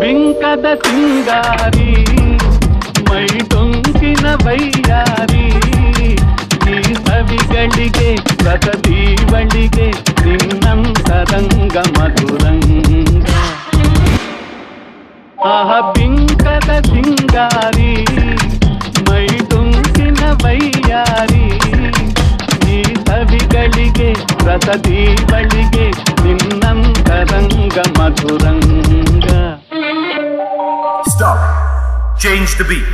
ಬಿಂಕದ ಸಿಂಗಾರಿ ಮೈ ಟೊಂಕಿನ ಬಯ್ಯಾರಿ ಈ ಸವಿಗಳಿಗೆ ರಸದೀವಳಿಗೆ ನಿನ್ನಂತರಂಗ ಮಧುರಂಗ ಆಹ ಬಿಂಕದ ಸಿಂಗಾರಿ ಮೈ ಟೊಂಕಿನ ಬಯ್ಯಾರಿ ಈ ಸವಿಗಳಿಗೆ ರಸದೀವಳಿಗೆ ನಿನ್ನಂತರಂಗ ಮಧುರಂಗ. Stop. Change the beat.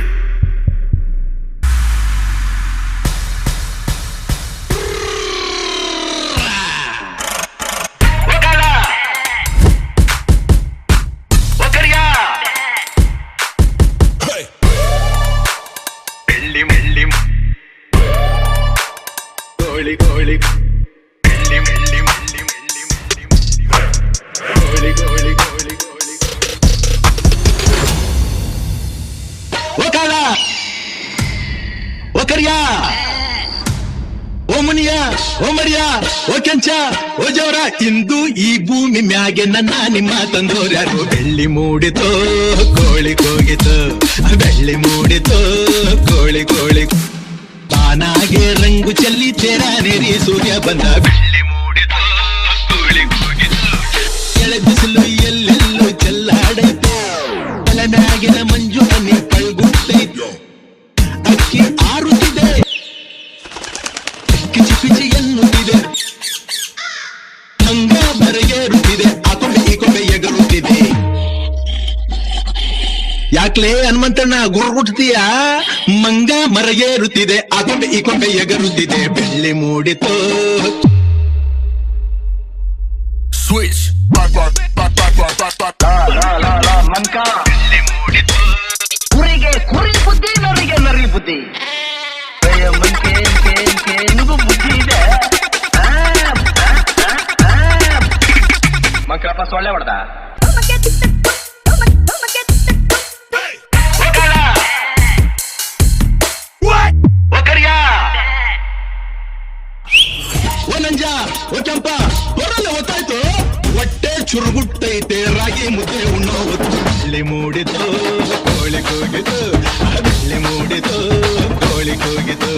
ಇಂದು ಈ ಭೂಮಿ ಮ್ಯಾಗೆ ನನ್ನ ನಿಮ್ಮ ತಂದೋರ್ಯಾರು. ಬೆಳ್ಳಿ ಮೂಡಿತೋ ಕೋಳಿ ಕೂಗಿತು, ಬೆಳ್ಳಿ ಮೂಡಿತೋ ಕೋಳಿ ಕೋಳಿ ತಾನಾಗೆ ರಂಗು ಚೆಲ್ಲಿ ತೆರಾನೇರಿ ಸೂರ್ಯ ಬಂದ. ಬೆಳ್ಳಿ ಮೂಡಿತೋ ಕೋಳಿ ಕೂಗಿತು, ಕೆಳ ಬಿಸಿಲು ಎಲ್ಲೆಲ್ಲೂ ಚೆಲ್ಲಾಡೈತೆ, ತಲೆ ಮ್ಯಾಗಿನ ಮಂಜು ಹನಿ ಪಳ್ಗುತ್ತೈತೆ, ಅಕ್ಕಿ ಆರುತ್ತಿದೆ ಕಿಚಿ ಪಿಚಿ ಎನ್ನುತ್ತಿದೆ, ಮಂಗ ಬರೆಗೇರುತ್ತಿದೆ, ಆ ಕೊಂಬೆ ಈ ಕೊಂಬೆ ಎಗರುತ್ತಿದೆ. ಯಾಕ್ಲೇ ಹನುಮಂತಣ್ಣ ಗುರುಗುಟ್ತೀಯ? ಮಂಗ ಮರಗೇರುತ್ತಿದೆ, ಆ ಕೊಂಬೆ ಈ ಕೊಂಬೆ ಎಗರುತ್ತಿದೆ. ಬೆಳ್ಳಿ ಮೂಡಿತೋ ಸ್ವಿಚ್ ಮಂಕ ಕುರಿಗೆ ಕುರಿ ಬುದ್ಧಿ, ನರಿಗೆ ನರಿ ಬುದ್ಧಿ. ನಿಗೂ ಬುದ್ಧಿ ಇದೆ. ಮಂಕ್ರಪ್ಪ ಸೊಳ್ಳೆ ಹೊಡೆದ. ಓ ನಂಜ, ಓ ಕೆಂಪ, ಬರಲ್ಲ ಗೊತ್ತಾಯ್ತು. ಹೊಟ್ಟೆ ಚುರುಗುಟ್ಟೈತೆ, ರಾಗಿ ಮುದ್ದೆ ಉಣ್ಣೋ ಹೊತ್ತು. ಬೆಳ್ಳಿ ಮೂಡಿತು ಕೋಳಿ ಕೂಗಿತು, ಬೆಳ್ಳಿ ಮೂಡಿತು ಕೋಳಿ ಕೂಗಿತು,